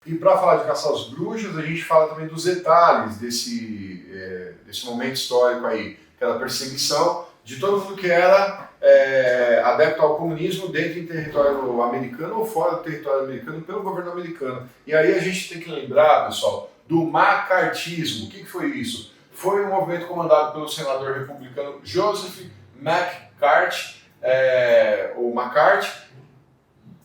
E para falar de caça às bruxas, a gente fala também dos detalhes desse momento histórico aí, aquela perseguição de todo mundo que era adepto ao comunismo dentro do território americano ou fora do território americano pelo governo americano. E aí a gente tem que lembrar, pessoal, do macartismo. O que foi isso? Foi um movimento comandado pelo senador republicano Joseph McCarthy, ou McCarthy,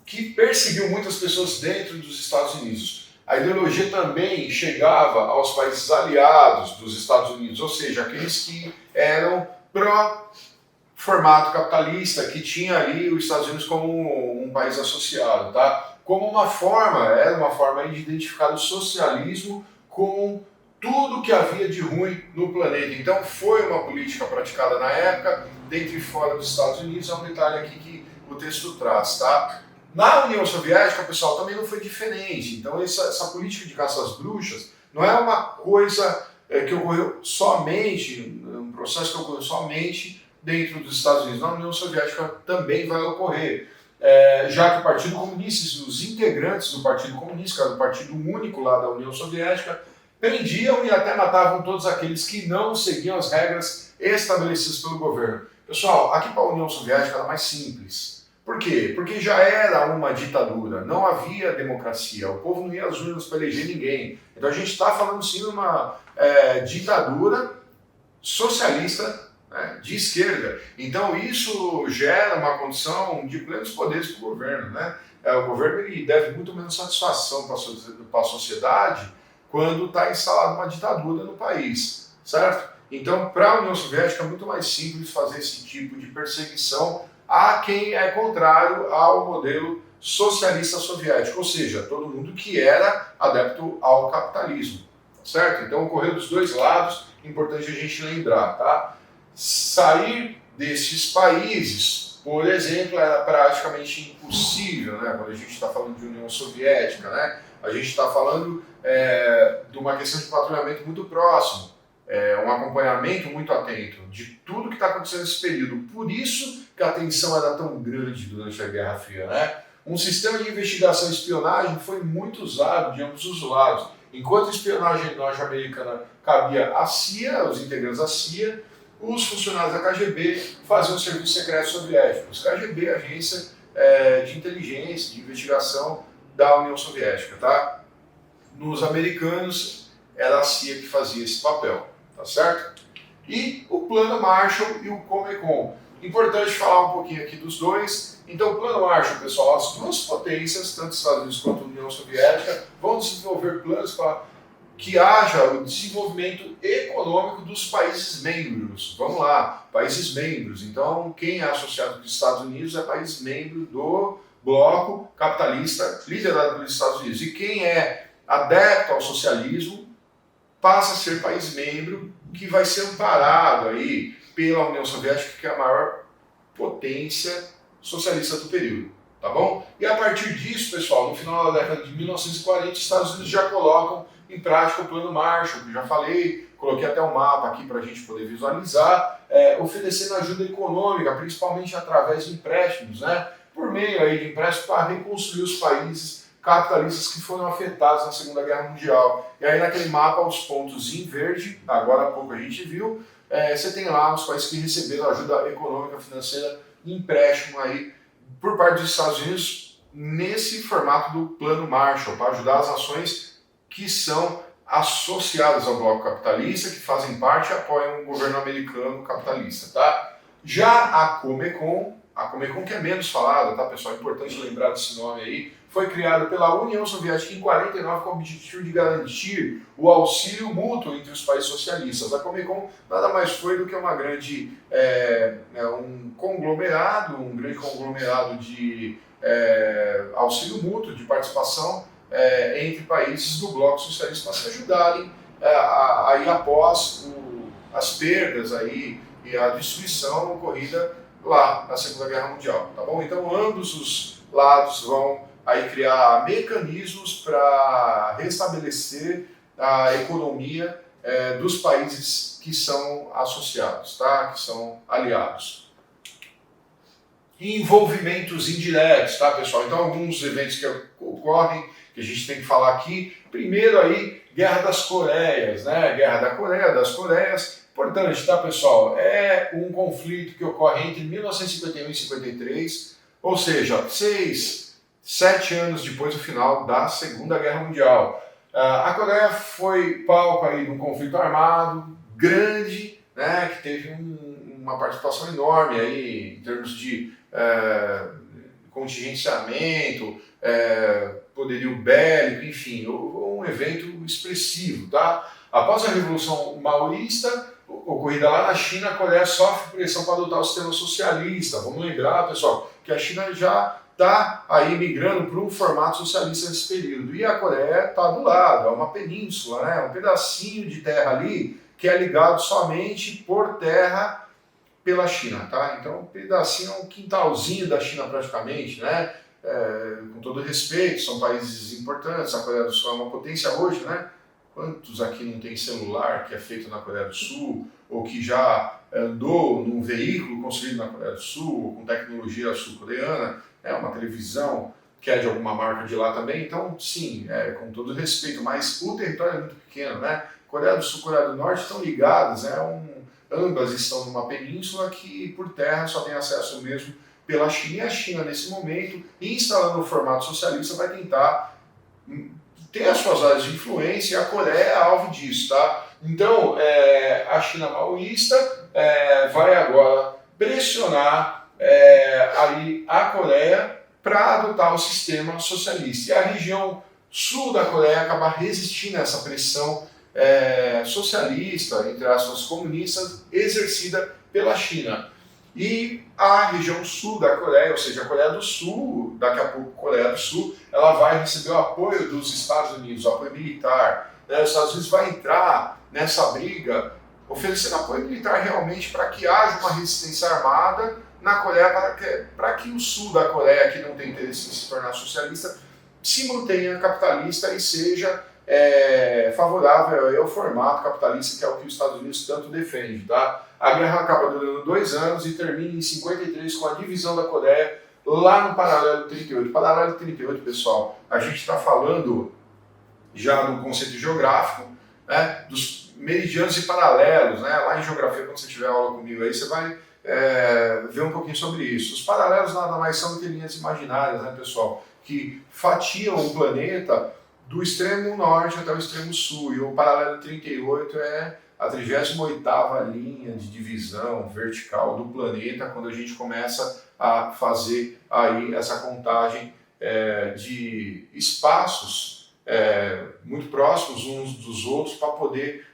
que perseguiu muitas pessoas dentro dos Estados Unidos. A ideologia também chegava aos países aliados dos Estados Unidos, ou seja, aqueles que eram pró-formato capitalista, que tinha ali os Estados Unidos como um país associado, tá? Como era uma forma de identificar o socialismo com tudo que havia de ruim no planeta. Então foi uma política praticada na época, dentro e fora dos Estados Unidos, é um detalhe aqui que o texto traz, tá? Na União Soviética, pessoal, também não foi diferente. Então essa política de caça às bruxas não é uma coisa que ocorreu somente, um processo que ocorreu somente dentro dos Estados Unidos. Na União Soviética também vai ocorrer. Já que o Partido Comunista, os integrantes do Partido Comunista, que era o partido único lá da União Soviética, prendiam e até matavam todos aqueles que não seguiam as regras estabelecidas pelo governo. Pessoal, aqui para a União Soviética era mais simples. Por quê? Porque já era uma ditadura, não havia democracia, o povo não ia às urnas para eleger ninguém. Então a gente está falando sim de uma ditadura socialista, né, de esquerda. Então isso gera uma condição de plenos poderes para o governo. Né? O governo ele deve muito menos satisfação para a sociedade quando está instalada uma ditadura no país, certo? Então para a União Soviética é muito mais simples fazer esse tipo de perseguição a quem é contrário ao modelo socialista soviético, ou seja, todo mundo que era adepto ao capitalismo, certo? Então ocorreu dos dois lados, importante a gente lembrar, tá? Sair desses países, por exemplo, era praticamente impossível, né? Quando a gente está falando de União Soviética, né? A gente está falando de uma questão de patrulhamento muito próximo, um acompanhamento muito atento de tudo que está acontecendo nesse período. Por isso que a tensão era tão grande durante a Guerra Fria, né? Um sistema de investigação e espionagem foi muito usado de ambos os lados. Enquanto a espionagem norte-americana cabia à CIA, os integrantes da CIA, os funcionários da KGB faziam o serviço secreto soviético. Os KGB, agência de inteligência, de investigação da União Soviética, tá? Nos americanos, era a CIA que fazia esse papel, tá certo? E o Plano Marshall e o Comecon. Importante falar um pouquinho aqui dos dois. Então, o Plano Marshall, pessoal, as duas potências, tanto os Estados Unidos quanto a União Soviética, vão desenvolver planos para que haja o desenvolvimento econômico dos países membros. Vamos lá, países membros. Então, quem é associado com os Estados Unidos é país membro do bloco capitalista liderado pelos Estados Unidos. E quem é adepto ao socialismo passa a ser país membro que vai ser amparado aí pela União Soviética, que é a maior potência socialista do período, tá bom? E a partir disso, pessoal, no final da década de 1940, os Estados Unidos já colocam em prática o Plano Marshall, que eu já falei, coloquei até um mapa aqui para a gente poder visualizar, oferecendo ajuda econômica, principalmente através de empréstimos, né? Por meio aí de empréstimos para reconstruir os países capitalistas que foram afetados na Segunda Guerra Mundial. E aí naquele mapa, os pontos em verde, agora há pouco a gente viu, você tem lá os países que receberam ajuda econômica, financeira, empréstimo aí por parte dos Estados Unidos nesse formato do Plano Marshall, para ajudar as nações que são associadas ao bloco capitalista, que fazem parte e apoiam o governo americano capitalista, tá? Já a Comecon que é menos falada, tá, pessoal? É importante lembrar desse nome aí. Foi criada pela União Soviética em 49 com o objetivo de garantir o auxílio mútuo entre os países socialistas. A Comecon nada mais foi do que uma grande, um grande conglomerado de auxílio mútuo, de participação entre países do bloco socialista para se ajudarem aí após as perdas aí e a destruição ocorrida lá na Segunda Guerra Mundial, tá bom? Então ambos os lados vão aí criar mecanismos para restabelecer a economia dos países que são associados, tá? Que são aliados. Envolvimentos indiretos, tá, pessoal? Então alguns eventos que ocorrem que a gente tem que falar aqui. Primeiro aí, Guerra das Coreias, né? Guerra da Coreia, das Coreias. Importante, tá, pessoal? É um conflito que ocorre entre 1951 e 53, ou seja, 7 anos depois do final da Segunda Guerra Mundial. A Coreia foi palco aí de um conflito armado grande, né, que teve uma participação enorme aí em termos de contingenciamento, poderio bélico, enfim, um evento expressivo, tá? Após a Revolução Maoísta, ocorrida lá na China, a Coreia sofre pressão para adotar o sistema socialista. Vamos lembrar, pessoal, que a China já está aí migrando para um formato socialista nesse período. E a Coreia está do lado, é uma península, né? Um pedacinho de terra ali que é ligado somente por terra pela China, tá? Então, um pedacinho, um quintalzinho da China praticamente, né? Com todo respeito, são países importantes, a Coreia do Sul é uma potência hoje, né? Quantos aqui não tem celular que é feito na Coreia do Sul, ou que já andou num veículo construído na Coreia do Sul, com tecnologia sul-coreana, uma televisão que é de alguma marca de lá também? Então, sim, com todo respeito, mas o território é muito pequeno, né? Coreia do Sul e Coreia do Norte estão ligadas, ambas estão numa península que por terra só tem acesso mesmo pela China, e a China nesse momento, instalando o formato socialista, vai tentar ter as suas áreas de influência, e a Coreia é alvo disso, tá? Então, a China maoísta vai agora pressionar aí a Coreia para adotar o sistema socialista. E a região sul da Coreia acaba resistindo a essa pressão socialista, entre aspas, comunistas, exercida pela China. E a região sul da Coreia, ou seja, a Coreia do Sul, daqui a pouco a Coreia do Sul, ela vai receber o apoio dos Estados Unidos, o apoio militar. Os Estados Unidos vai entrar nessa briga, oferecendo apoio militar realmente para que haja uma resistência armada na Coreia, para que o sul da Coreia, que não tem interesse em se tornar socialista, se mantenha capitalista e seja favorável ao formato capitalista, que é o que os Estados Unidos tanto defende, tá? A guerra acaba durando 2 anos e termina em 53 com a divisão da Coreia lá no paralelo 38. Paralelo 38, pessoal, a gente está falando já do conceito geográfico, né, dos meridianos e paralelos, né? Lá em geografia, quando você tiver aula comigo aí, você vai ver um pouquinho sobre isso. Os paralelos nada mais são do que linhas imaginárias, né, pessoal, que fatiam o planeta do extremo norte até o extremo sul, e o paralelo 38 é a 38ª linha de divisão vertical do planeta, quando a gente começa a fazer aí essa contagem de espaços muito próximos uns dos outros, para poder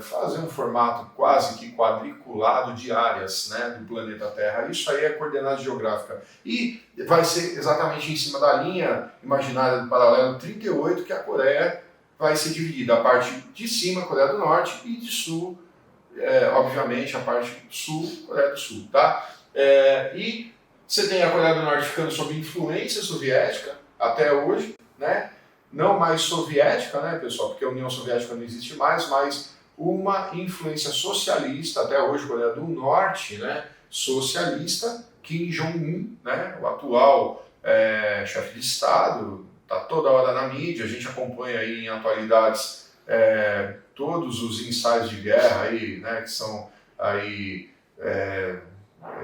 fazer um formato quase que quadriculado de áreas, né, do planeta Terra. Isso aí é coordenada geográfica. E vai ser exatamente em cima da linha imaginária do paralelo 38 que a Coreia vai ser dividida. A parte de cima, Coreia do Norte, e de sul, obviamente, a parte sul, Coreia do Sul. Tá? E você tem a Coreia do Norte ficando sob influência soviética até hoje, né? Não mais soviética, né, pessoal, porque a União Soviética não existe mais, mas uma influência socialista, até hoje, Coreia do Norte, né, socialista. Kim Jong-un, né, o atual chefe de Estado, está toda hora na mídia, a gente acompanha aí em atualidades todos os ensaios de guerra aí, né, que são aí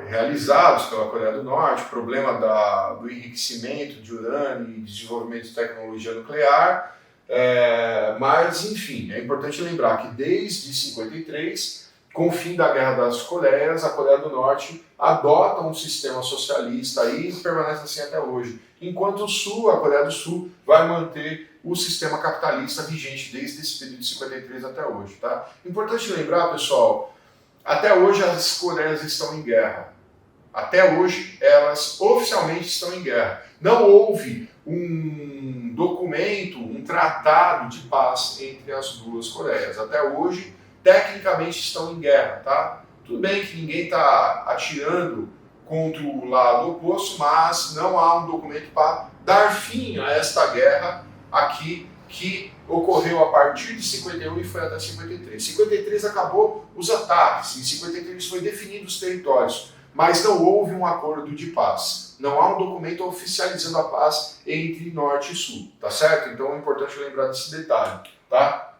realizados pela Coreia do Norte, problema do enriquecimento de urânio e desenvolvimento de tecnologia nuclear, mas enfim, é importante lembrar que desde 53, com o fim da Guerra das Coreias, a Coreia do Norte adota um sistema socialista e permanece assim até hoje, enquanto o Sul, a Coreia do Sul, vai manter o sistema capitalista vigente desde esse período de 53 até hoje. Tá? Importante lembrar, pessoal, até hoje as Coreias estão em guerra. Até hoje elas oficialmente estão em guerra. Não houve um documento, um tratado de paz entre as duas Coreias. Até hoje, tecnicamente estão em guerra, tá? Tudo bem que ninguém está atirando contra o lado oposto, mas não há um documento para dar fim a esta guerra aqui que ocorreu a partir de 51 e foi até 53. 53 acabou os ataques, em 53 foi definido os territórios, mas não houve um acordo de paz. Não há um documento oficializando a paz entre Norte e Sul, tá certo? Então é importante lembrar desse detalhe, tá?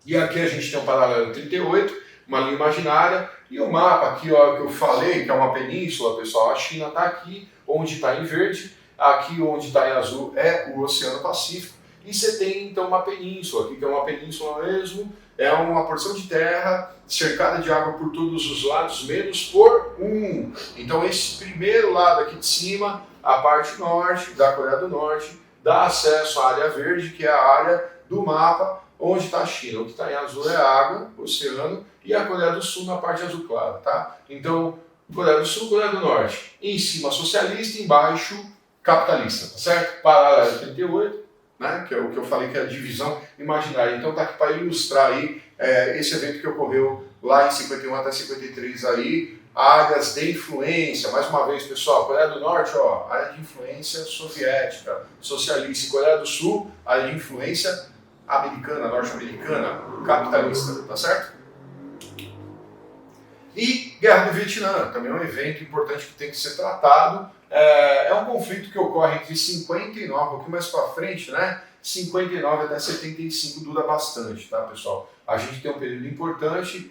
E aqui a gente tem o paralelo 38, uma linha imaginária, e o mapa aqui, ó, que eu falei, que é uma península, pessoal, a China está aqui, onde está em verde, aqui onde está em azul é o Oceano Pacífico, e você tem então uma península aqui, que é uma península mesmo, é uma porção de terra cercada de água por todos os lados, menos por um. Então esse primeiro lado aqui de cima, a parte norte da Coreia do Norte, dá acesso à área verde, que é a área do mapa, onde está a China. O que está em azul é a água, o oceano, e a Coreia do Sul na parte azul clara, tá? Então, Coreia do Sul, Coreia do Norte. Em cima socialista, embaixo capitalista, tá certo? Paralelo 38, né? Que é o que eu falei que é a divisão imaginária. Então tá aqui para ilustrar aí esse evento que ocorreu lá em 51 até 53 aí, áreas de influência. Mais uma vez, pessoal, Coreia do Norte, ó, área de influência soviética, socialista. Coreia do Sul, área de influência americana, norte-americana, capitalista, tá certo? E Guerra do Vietnã, também é um evento importante que tem que ser tratado. É um conflito que ocorre entre 59, um pouquinho mais para frente, né? 59 até 75 dura bastante, tá, pessoal? A gente tem um período importante,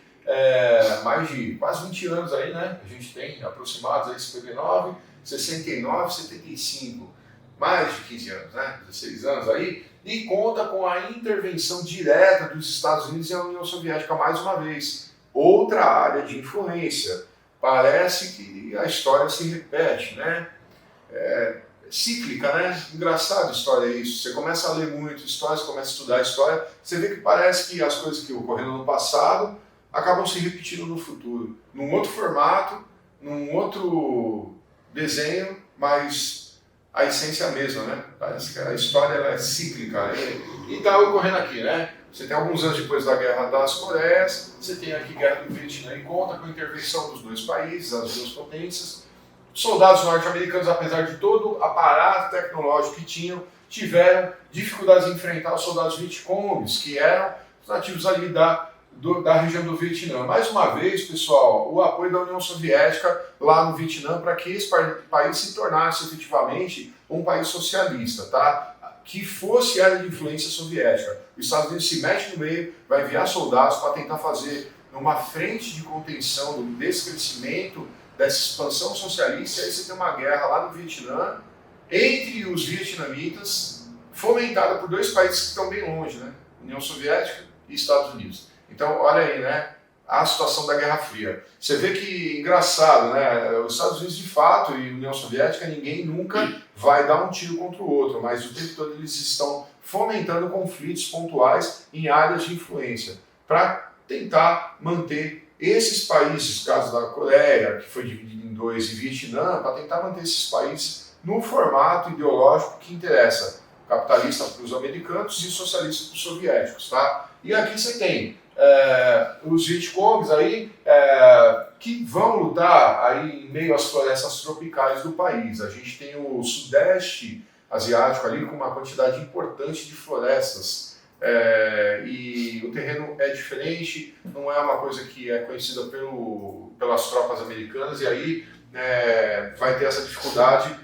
mais de quase 20 anos aí, né? A gente tem aproximados aí 59, 69, 75, mais de 15 anos, né? 16 anos aí, e conta com a intervenção direta dos Estados Unidos e a União Soviética mais uma vez. Outra área de influência. Parece que a história se repete, né? Cíclica, né? Engraçado a história é isso. Você começa a ler muito história, você começa a estudar a história, você vê que parece que as coisas que ocorreram no passado acabam se repetindo no futuro. Num outro formato, num outro desenho, mas a essência é a mesma, né? Parece que a história ela é cíclica. E está ocorrendo aqui, né? Você tem alguns anos depois da Guerra das Coreias, você tem aqui a Guerra do Vietnã e conta com a intervenção dos dois países, as duas potências. Soldados norte-americanos, apesar de todo o aparato tecnológico que tinham, tiveram dificuldades em enfrentar os soldados vietcongues, que eram os nativos ali da região do Vietnã. Mais uma vez, pessoal, o apoio da União Soviética lá no Vietnã para que esse país se tornasse efetivamente um país socialista, tá? Que fosse área de influência soviética. Os Estados Unidos se mete no meio, vai enviar soldados para tentar fazer uma frente de contenção desse crescimento, dessa expansão socialista, e aí você tem uma guerra lá no Vietnã, entre os vietnamitas, fomentada por dois países que estão bem longe, né? União Soviética e Estados Unidos. Então, olha aí, né? A situação da Guerra Fria. Você vê que, engraçado, né? Os Estados Unidos, de fato, e a União Soviética, ninguém nunca vai dar um tiro contra o outro, mas o tempo todo eles estão fomentando conflitos pontuais em áreas de influência, para tentar manter esses países, caso da Coreia, que foi dividido em dois, e Vietnã, para tentar manter esses países no formato ideológico que interessa, capitalista para os americanos e socialista para os soviéticos, tá? E aqui você tem os Vietcongues aí, que vão lutar aí em meio às florestas tropicais do país. A gente tem o sudeste asiático ali com uma quantidade importante de florestas. E o terreno é diferente, não é uma coisa que é conhecida pelas tropas americanas, e aí vai ter essa dificuldade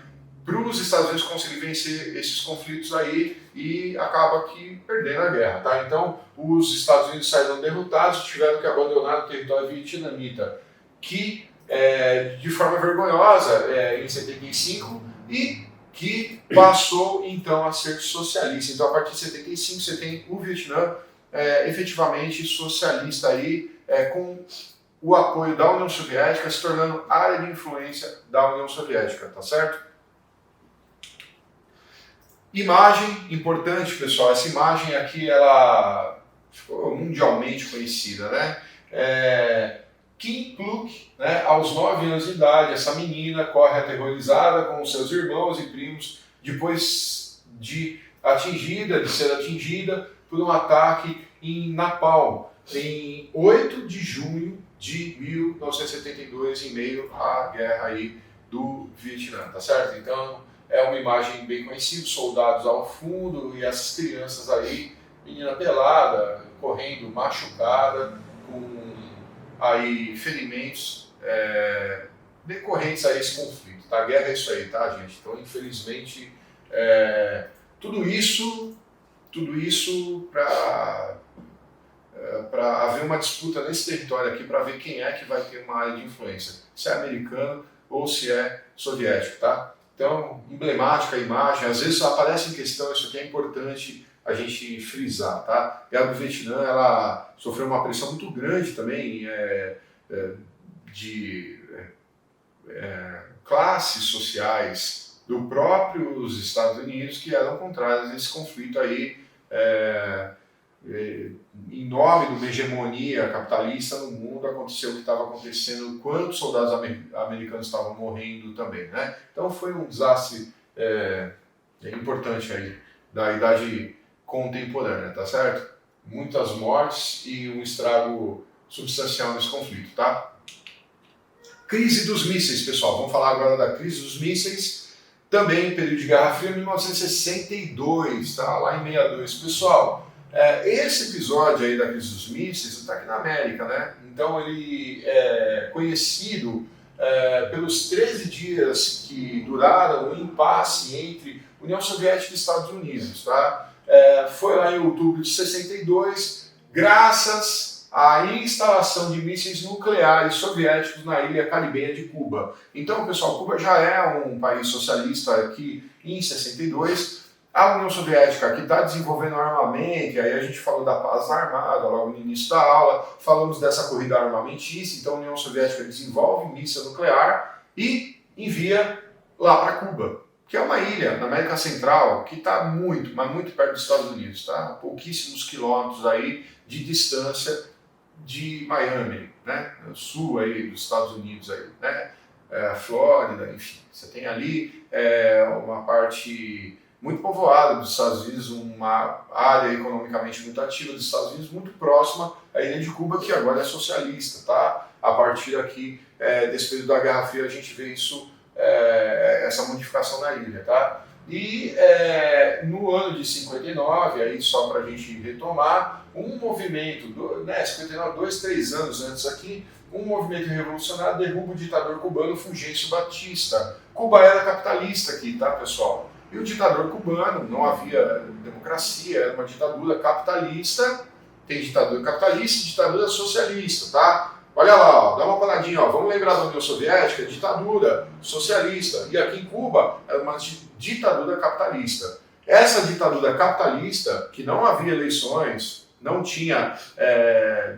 para os Estados Unidos conseguir vencer esses conflitos aí e acaba aqui perdendo a guerra, tá? Então, os Estados Unidos saíram derrotados e tiveram que abandonar o território vietnamita, que de forma vergonhosa em 75 e que passou então a ser socialista. Então, a partir de 75 você tem o Vietnã efetivamente socialista aí, com o apoio da União Soviética, se tornando área de influência da União Soviética, tá certo? Imagem importante, pessoal. Essa imagem aqui ela ficou mundialmente conhecida, né? Kim Kluk, né, aos 9 anos de idade, essa menina corre aterrorizada com seus irmãos e primos depois de ser atingida por um ataque em Napalm, em 8 de junho de 1972, em meio à guerra aí do Vietnã, tá certo? Então, é uma imagem bem conhecida, soldados ao fundo e essas crianças aí, menina pelada, correndo, machucada, com aí ferimentos decorrentes a esse conflito. Tá? A guerra é isso aí, tá, gente? Então, infelizmente, tudo isso para haver uma disputa nesse território aqui, para ver quem é que vai ter uma área de influência, se é americano ou se é soviético, tá? Então, emblemática a imagem, às vezes aparece em questão, isso aqui é importante a gente frisar, tá? A Guerra do Vietnã, ela sofreu uma pressão muito grande também de classes sociais do próprios Estados Unidos que eram contrárias a esse conflito aí, em nome de uma hegemonia capitalista no mundo. Aconteceu o que estava acontecendo, quantos soldados americanos estavam morrendo também, né? Então foi um desastre importante aí da idade contemporânea, tá certo? Muitas mortes e um estrago substancial nesse conflito, tá? Crise dos mísseis, pessoal. Vamos falar agora da crise dos mísseis, também período de Guerra Fria, 1962, tá? Lá em 62. Pessoal, esse episódio aí da crise dos mísseis está aqui na América, né? Então ele é conhecido pelos 13 dias que duraram o impasse entre União Soviética e Estados Unidos, tá? Foi lá em outubro de 62, graças à instalação de mísseis nucleares soviéticos na ilha caribenha de Cuba. Então, pessoal, Cuba já é um país socialista aqui em 62. A União Soviética que está desenvolvendo armamento, e aí a gente falou da paz armada logo no início da aula, falamos dessa corrida armamentista. Então a União Soviética desenvolve míssil nuclear e envia lá para Cuba, que é uma ilha na América Central que está muito, mas muito perto dos Estados Unidos, tá? Pouquíssimos quilômetros aí de distância de Miami, né? No sul aí dos Estados Unidos aí, né? Flórida, enfim. Você tem ali uma parte muito povoada dos Estados Unidos, uma área economicamente muito ativa dos Estados Unidos, muito próxima à ilha de Cuba, que agora é socialista, tá? A partir aqui desse período da Guerra Fria a gente vê isso, essa modificação na ilha, tá? E no ano de 59, aí só para a gente retomar, um movimento, 59, 2-3 anos antes aqui, um movimento revolucionário derruba o ditador cubano Fulgêncio Batista. Cuba era capitalista aqui, tá, pessoal? E o ditador cubano, não havia democracia, era uma ditadura capitalista. Tem ditadura capitalista e ditadura socialista, tá? Olha lá, ó, dá uma paradinha, ó. Vamos lembrar da União Soviética, ditadura socialista. E aqui em Cuba era uma ditadura capitalista. Essa ditadura capitalista, que não havia eleições, não tinha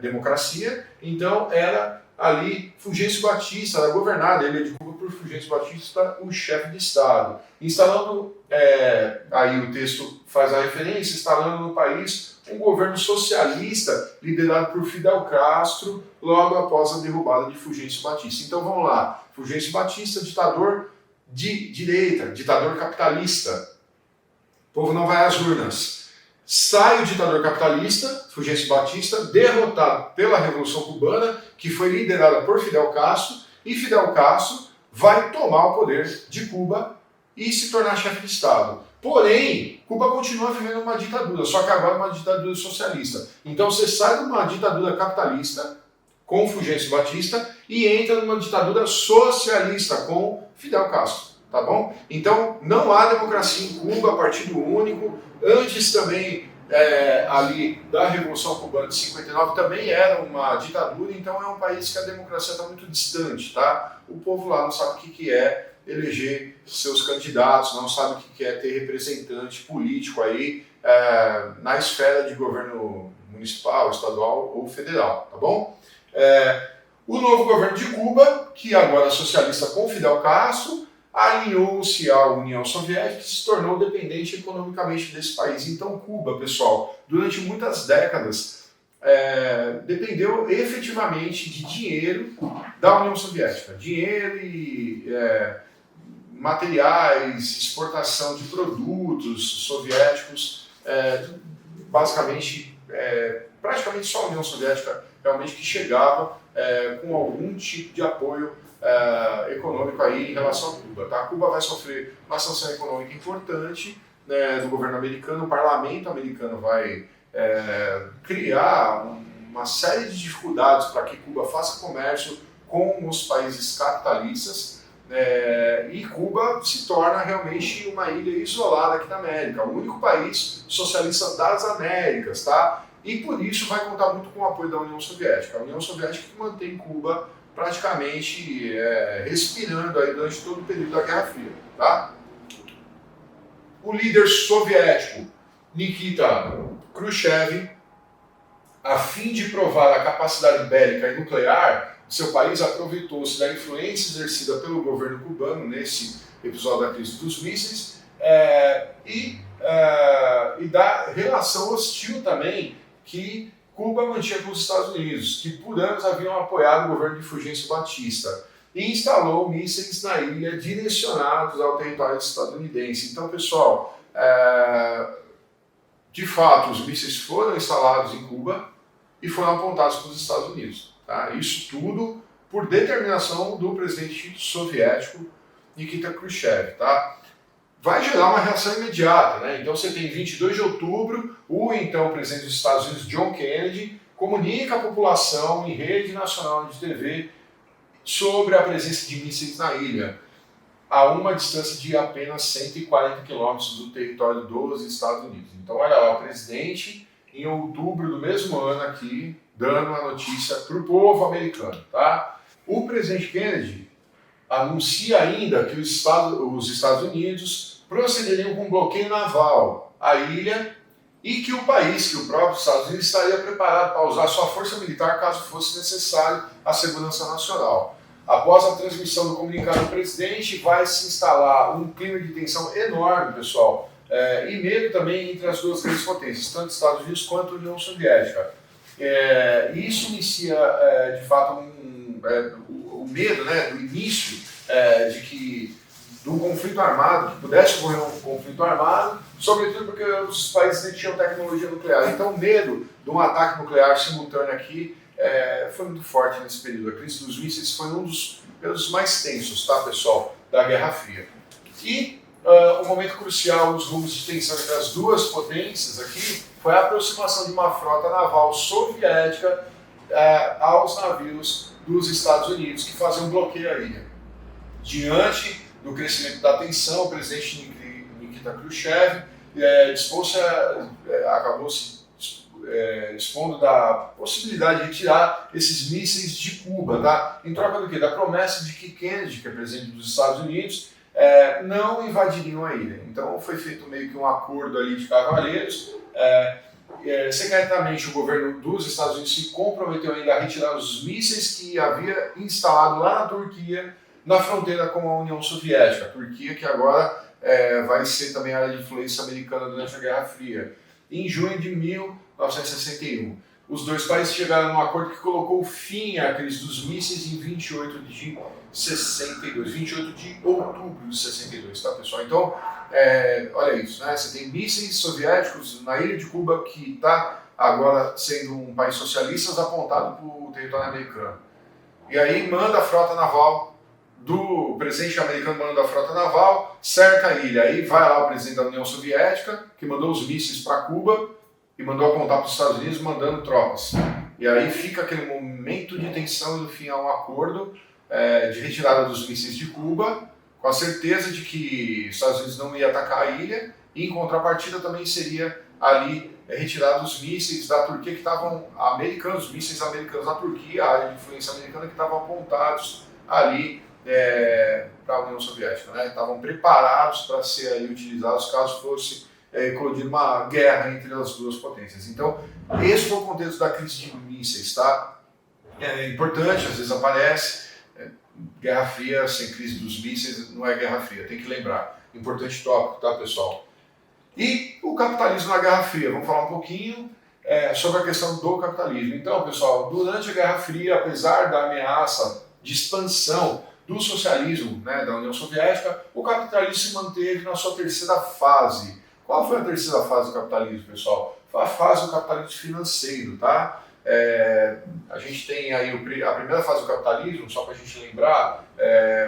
democracia, então era ali Fulgêncio Batista, era governada a ilha de Cuba por Fulgêncio Batista, o chefe de Estado. Instalando, aí o texto faz a referência, instalando no país um governo socialista liderado por Fidel Castro logo após a derrubada de Fulgêncio Batista. Então vamos lá, Fulgêncio Batista, ditador de direita, ditador capitalista. O povo não vai às urnas. Sai o ditador capitalista, Fulgêncio Batista, derrotado pela Revolução Cubana, que foi liderada por Fidel Castro, e Fidel Castro vai tomar o poder de Cuba e se tornar chefe de Estado. Porém, Cuba continua vivendo uma ditadura, só que agora uma ditadura socialista. Então você sai de uma ditadura capitalista com Fulgêncio Batista e entra numa ditadura socialista com Fidel Castro. Tá bom? Então, não há democracia em Cuba, partido único. Antes também, ali da Revolução Cubana de 59, também era uma ditadura, então é um país que a democracia está muito distante, tá? O povo lá não sabe o que é eleger seus candidatos, não sabe o que é ter representante político aí na esfera de governo municipal, estadual ou federal, tá bom? O novo governo de Cuba, que agora é socialista com Fidel Castro, alinhou-se à União Soviética e se tornou dependente economicamente desse país. Então Cuba, pessoal, durante muitas décadas, dependeu efetivamente de dinheiro da União Soviética. Dinheiro e materiais, exportação de produtos soviéticos, basicamente, praticamente só a União Soviética realmente que chegava com algum tipo de apoio econômico aí em relação a Cuba. Tá? Cuba vai sofrer uma sanção econômica importante, né, do governo americano. O parlamento americano vai criar uma série de dificuldades para que Cuba faça comércio com os países capitalistas, e Cuba se torna realmente uma ilha isolada aqui na América, o único país socialista das Américas, tá? E por isso vai contar muito com o apoio da União Soviética. A União Soviética que mantém Cuba praticamente respirando aí durante todo o período da Guerra Fria, tá? O líder soviético Nikita Khrushchev, a fim de provar a capacidade bélica e nuclear, seu país aproveitou-se da influência exercida pelo governo cubano nesse episódio da crise dos mísseis e da relação hostil também que Cuba mantinha com os Estados Unidos, que por anos haviam apoiado o governo de Fulgêncio Batista, e instalou mísseis na ilha direcionados ao território estadunidense. Então, pessoal, de fato, os mísseis foram instalados em Cuba e foram apontados para os Estados Unidos. Tá? Isso tudo por determinação do presidente soviético Nikita Khrushchev. Tá? Vai gerar uma reação imediata. Né? Então você tem 22 de outubro, o então presidente dos Estados Unidos, John Kennedy, comunica à população em rede nacional de TV sobre a presença de mísseis na ilha, a uma distância de apenas 140 quilômetros do território dos Estados Unidos. Então olha lá, o presidente, em outubro do mesmo ano aqui, dando a notícia para o povo americano. Tá? O presidente Kennedy anuncia ainda que os Estados Unidos procederiam com um bloqueio naval à ilha e que o país, que o próprio Estados Unidos, estaria preparado para usar sua força militar caso fosse necessário à segurança nacional. Após a transmissão do comunicado do presidente, vai se instalar um clima de tensão enorme, pessoal, e medo também entre as duas grandes potências, tanto os Estados Unidos quanto a União Soviética. Isso inicia, de fato, o medo, né, do início de um conflito armado, que pudesse ocorrer um conflito armado, sobretudo porque os países tinham tecnologia nuclear. Então o medo de um ataque nuclear simultâneo aqui foi muito forte nesse período. A crise dos mísseis foi um dos períodos mais tensos, tá, pessoal, da Guerra Fria. E o momento crucial dos rumos de tensão entre as duas potências aqui foi a aproximação de uma frota naval soviética aos navios dos Estados Unidos, que faziam um bloqueio à ilha. Diante do crescimento da tensão, o presidente Nikita Khrushchev acabou se expondo da possibilidade de retirar esses mísseis de Cuba, tá? Em troca do quê? Da promessa de que Kennedy, que é presidente dos Estados Unidos, não invadiriam a ilha. Então foi feito meio que um acordo ali de cavalheiros. Secretamente o governo dos Estados Unidos se comprometeu ainda a retirar os mísseis que havia instalado lá na Turquia, na fronteira com a União Soviética. A Turquia que agora vai ser também área de influência americana durante a Guerra Fria. Em junho de 1961, os dois países chegaram a um acordo que colocou fim à crise dos mísseis em 28 de outubro de 62, tá, pessoal? Então, olha isso, né? Você tem mísseis soviéticos na ilha de Cuba, que está agora sendo um país socialista, apontado para o território americano. E aí manda a frota naval, o presidente americano manda a frota naval, cerca a ilha. Aí vai lá o presidente da União Soviética, que mandou os mísseis para Cuba e mandou apontar para os Estados Unidos, mandando tropas. E aí fica aquele momento de tensão e no fim há um acordo de retirada dos mísseis de Cuba, com a certeza de que os Estados Unidos não ia atacar a ilha, e em contrapartida também seria ali retirado os mísseis da Turquia que estavam americanos, os mísseis americanos da Turquia, a área de influência americana, que estavam apontados ali para a União Soviética, né? Estavam preparados para ser ali utilizados caso fosse eclodir uma guerra entre as duas potências. Então, esse foi o contexto da crise de mísseis, tá? É importante, às vezes aparece, Guerra Fria sem crise dos mísseis não é Guerra Fria, tem que lembrar. Importante tópico, tá, pessoal? E o capitalismo na Guerra Fria, vamos falar um pouquinho sobre a questão do capitalismo. Então, pessoal, durante a Guerra Fria, apesar da ameaça de expansão do socialismo, né, da União Soviética, o capitalismo se manteve na sua terceira fase. Qual foi a terceira fase do capitalismo, pessoal? Foi a fase do capitalismo financeiro, tá? A gente tem aí a primeira fase do capitalismo, só para a gente lembrar,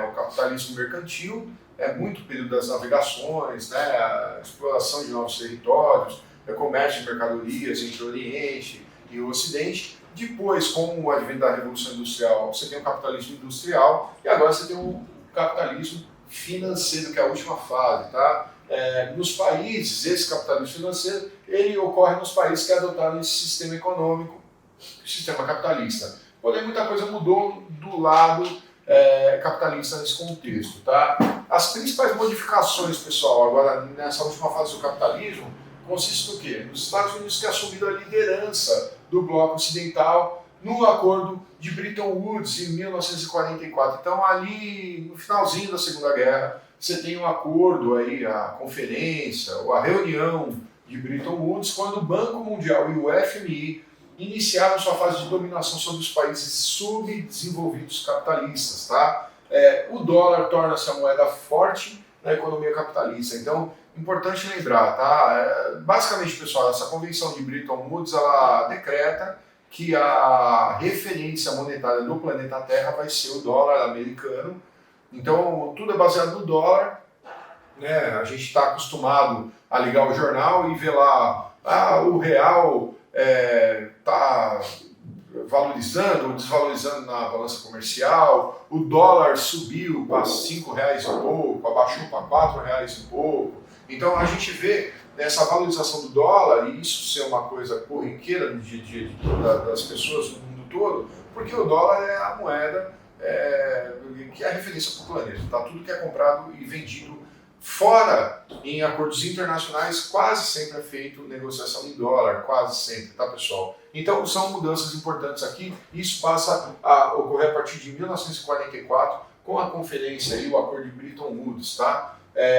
o capitalismo mercantil, muito período das navegações, né, a exploração de novos territórios, comércio de mercadorias entre o Oriente e o Ocidente. Depois, com o advento da Revolução Industrial, você tem o capitalismo industrial e agora você tem o capitalismo financeiro, que é a última fase, tá? Nos países, esse capitalismo financeiro, ele ocorre nos países que adotaram esse sistema econômico, sistema capitalista. Porém, muita coisa mudou do lado capitalista nesse contexto, tá? As principais modificações, pessoal, agora nessa última fase do capitalismo, consiste no quê? Nos Estados Unidos que assumiram a liderança do bloco ocidental no acordo de Bretton Woods em 1944. Então, ali no finalzinho da Segunda Guerra, você tem um acordo aí, a conferência, ou a reunião de Bretton Woods, quando o Banco Mundial e o FMI iniciaram sua fase de dominação sobre os países subdesenvolvidos capitalistas, tá? O dólar torna-se a moeda forte na economia capitalista. Então, importante lembrar, tá? Basicamente, pessoal, essa convenção de Bretton Woods, ela decreta que a referência monetária do planeta Terra vai ser o dólar americano. Então, tudo é baseado no dólar, né? A gente está acostumado a ligar o jornal e ver lá, o real está valorizando ou desvalorizando na balança comercial, o dólar subiu para R$5 e pouco, abaixou para R$4 e pouco. Então a gente vê essa valorização do dólar, e isso ser uma coisa corriqueira no dia a dia das pessoas no mundo todo, porque o dólar é a moeda que é a referência para o planeta. Tá? Tudo que é comprado e vendido fora em acordos internacionais quase sempre é feito negociação em dólar, quase sempre, tá, pessoal? Então são mudanças importantes aqui. Isso passa a ocorrer a partir de 1944 com a conferência e o acordo de Bretton Woods, tá?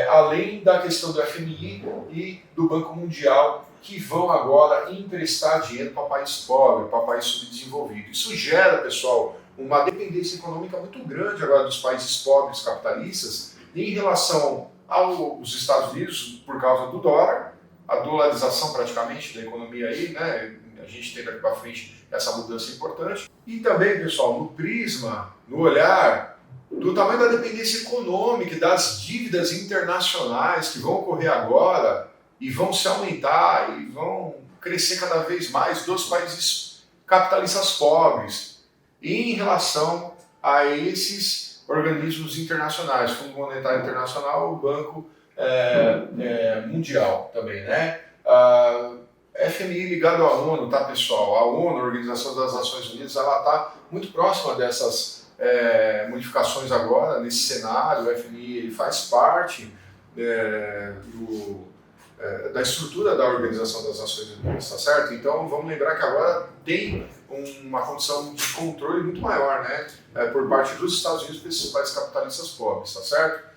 Além da questão do FMI e do Banco Mundial, que vão agora emprestar dinheiro para país pobre, para país subdesenvolvido. Isso gera, pessoal, uma dependência econômica muito grande agora dos países pobres capitalistas em relação aos Estados Unidos por causa do dólar, a dolarização praticamente da economia aí, né? A gente tem daqui para frente essa mudança importante. E também, pessoal, no prisma, no olhar do tamanho da dependência econômica e das dívidas internacionais que vão ocorrer agora e vão se aumentar e vão crescer cada vez mais dos países capitalistas pobres em relação a esses organismos internacionais, Fundo Monetário Internacional, o Banco Mundial também, né? FMI ligado à ONU, tá, pessoal? A ONU, a Organização das Nações Unidas, ela está muito próxima dessas modificações agora, nesse cenário. O FMI ele faz parte da estrutura da Organização das Nações Unidas, tá certo? Então vamos lembrar que agora tem uma condição de controle muito maior, né, por parte dos Estados Unidos para esses países capitalistas pobres, tá certo?